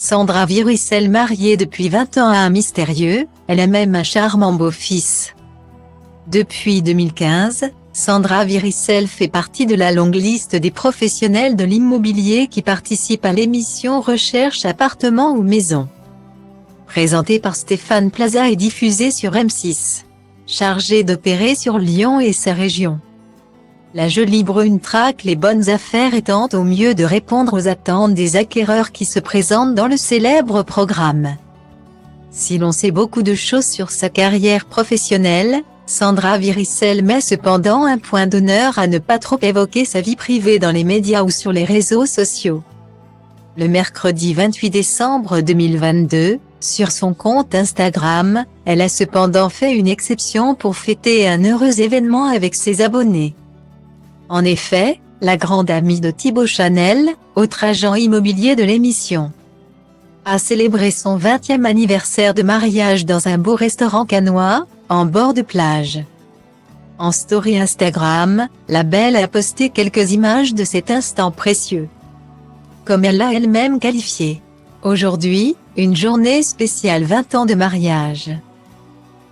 Sandra Virussel, mariée depuis 20 ans à un mystérieux, elle a même un charmant beau-fils. Depuis 2015, Sandra Virussel fait partie de la longue liste des professionnels de l'immobilier qui participent à l'émission Recherche appartement ou maison. Présentée par Stéphane Plaza et diffusée sur M6. Chargée d'opérer sur Lyon et sa région. La jolie brune traque les bonnes affaires et tente au mieux de répondre aux attentes des acquéreurs qui se présentent dans le célèbre programme. Si l'on sait beaucoup de choses sur sa carrière professionnelle, Sandra Virussel met cependant un point d'honneur à ne pas trop évoquer sa vie privée dans les médias ou sur les réseaux sociaux. Le mercredi 28 décembre 2022, sur son compte Instagram, elle a cependant fait une exception pour fêter un heureux événement avec ses abonnés. En effet, la grande amie de Thibaut Chanel, autre agent immobilier de l'émission, a célébré son 20e anniversaire de mariage dans un beau restaurant cannois, en bord de plage. En story Instagram, la belle a posté quelques images de cet instant précieux. Comme elle l'a elle-même qualifié. Aujourd'hui, une journée spéciale 20 ans de mariage.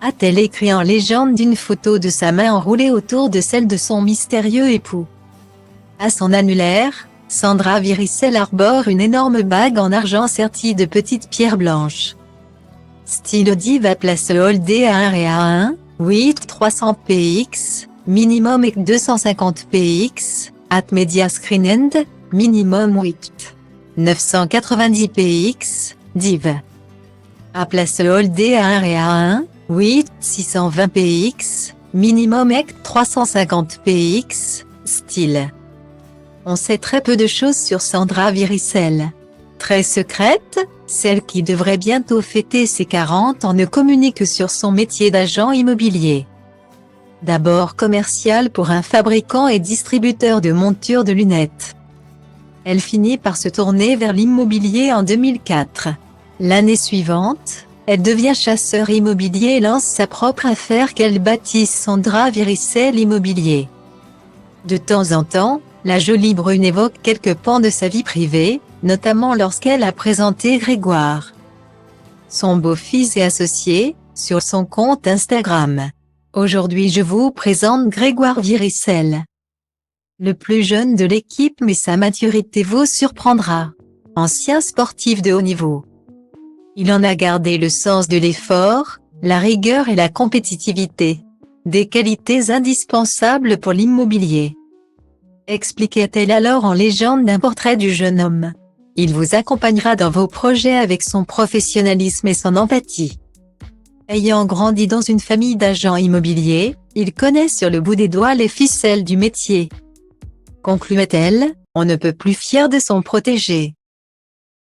A-t-elle écrit en légende d'une photo de sa main enroulée autour de celle de son mystérieux époux. À son annulaire, Sandra Virussel arbore une énorme bague en argent sertie de petites pierres blanches. Style diva place Holdé à 1 et à 1, 8 300 px, minimum et 250 px, at media screen end, minimum 8 990 px, div. À place Holdé à 1 et à 1, 8 620 px, minimum et 350 px, style. On sait très peu de choses sur Sandra Virussel. Très secrète, celle qui devrait bientôt fêter ses 40 ans ne communique que sur son métier d'agent immobilier. D'abord commercial pour un fabricant et distributeur de montures de lunettes. Elle finit par se tourner vers l'immobilier en 2004. L'année suivante, elle devient chasseur immobilier et lance sa propre affaire qu'elle baptise Sandra Virussel Immobilier. De temps en temps, la jolie brune évoque quelques pans de sa vie privée, notamment lorsqu'elle a présenté Grégoire, son beau-fils et associé, sur son compte Instagram. Aujourd'hui je vous présente Grégoire Virussel. Le plus jeune de l'équipe, mais sa maturité vous surprendra. Ancien sportif de haut niveau. Il en a gardé le sens de l'effort, la rigueur et la compétitivité. Des qualités indispensables pour l'immobilier. Expliquait-elle alors en légende d'un portrait du jeune homme. Il vous accompagnera dans vos projets avec son professionnalisme et son empathie. Ayant grandi dans une famille d'agents immobiliers, il connaît sur le bout des doigts les ficelles du métier. Concluait-elle, on ne peut plus fier de son protégé.